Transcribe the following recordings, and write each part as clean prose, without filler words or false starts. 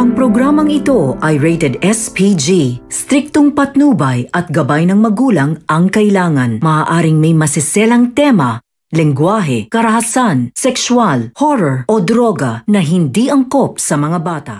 Ang programang ito ay rated SPG. Striktong patnubay at gabay ng magulang ang kailangan. Maaaring may masiselang tema, lengguwahe, karahasan, sexual, horror o droga na hindi angkop sa mga bata.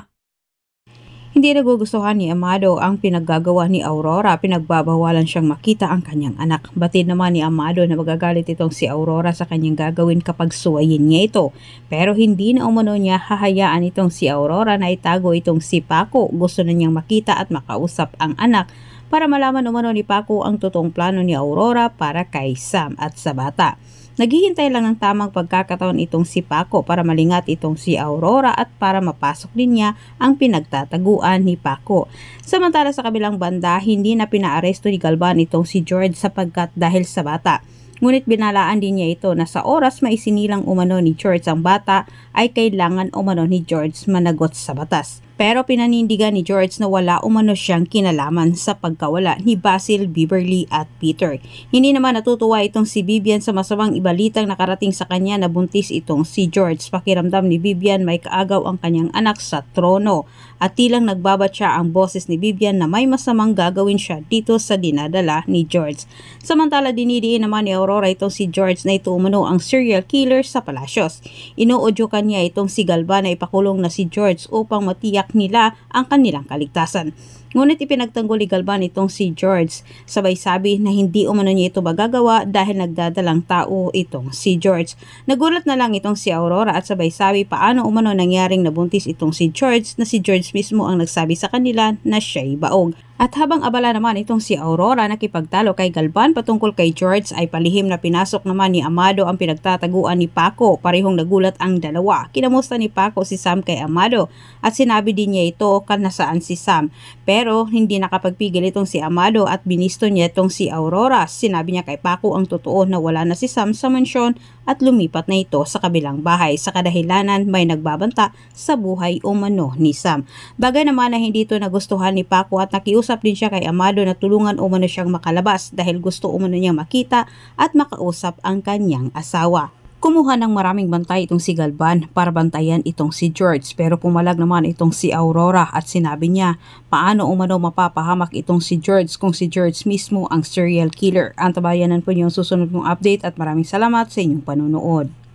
Hindi nagugustuhan ni Amado ang pinaggagawa ni Aurora, pinagbabawalan siyang makita ang kanyang anak. Batid naman ni Amado na magagalit itong si Aurora sa kanyang gagawin kapag suwayin niya ito. Pero hindi na umano niya hahayaan itong si Aurora na itago itong si Paco. Gusto na niyang makita at makausap ang anak para malaman umano ni Paco ang totoong plano ni Aurora para kay Sam at sa bata. Naghihintay lang ng tamang pagkakataon itong si Paco para malingat itong si Aurora at para mapasok din niya ang pinagtataguan ni Paco. Samantala sa kabilang banda, hindi na pinaaresto ni Galvan itong si George sapagkat dahil sa bata. Ngunit binalaan din niya ito na sa oras maisinilang umano ni George ang bata ay kailangan umano ni George managot sa batas. Pero pinanindigan ni George na wala umano siyang kinalaman sa pagkawala ni Basil, Beverly at Peter. Hindi naman natutuwa itong si Vivian sa masamang ibalitang nakarating sa kanya na buntis itong si George. Pakiramdam ni Vivian may kaagaw ang kanyang anak sa trono at tilang nagbabatya ang boses ni Vivian na may masamang gagawin siya dito sa dinadala ni George. Samantala dinidiin naman ni Aurora itong si George na ito umano ang serial killer sa palasyos. Inuudyokan niya itong si Galvan na ipakulong na si George upang matiyak nila ang kanilang kaligtasan. Ngunit ipinagtanggol ni Galvan itong si George. Sabay sabi na hindi umano niya ito magagawa dahil nagdadalang tao itong si George. Nagulat na lang itong si Aurora at sabay sabi paano umano nangyaring nabuntis itong si George na si George mismo ang nagsabi sa kanila na siya'y baog. At habang abala naman itong si Aurora nakipagtalo kay Galvan patungkol kay George ay palihim na pinasok naman ni Amado ang pinagtataguan ni Paco. Parehong nagulat ang dalawa. Kinamusta ni Paco si Sam kay Amado at sinabi din niya ito kung nasaan si Sam. Pero hindi nakapagpigil itong si Amado at binisto niya itong si Aurora. Sinabi niya kay Paco ang totoo na wala na si Sam sa mansyon at lumipat na ito sa kabilang bahay sa kadahilanan may nagbabanta sa buhay umano ni Sam. Bagay naman na hindi ito nagustuhan ni Paco at nakiusap din siya kay Amado na tulungan umano siyang makalabas dahil gusto umano niyang makita at makausap ang kanyang asawa. Kumuha ng maraming bantay itong si Galvan para bantayan itong si George pero pumalag naman itong si Aurora at sinabi niya paano umano mapapahamak itong si George kung si George mismo ang serial killer. Antabayanan po niyo ang susunod kong update at maraming salamat sa inyong panonood.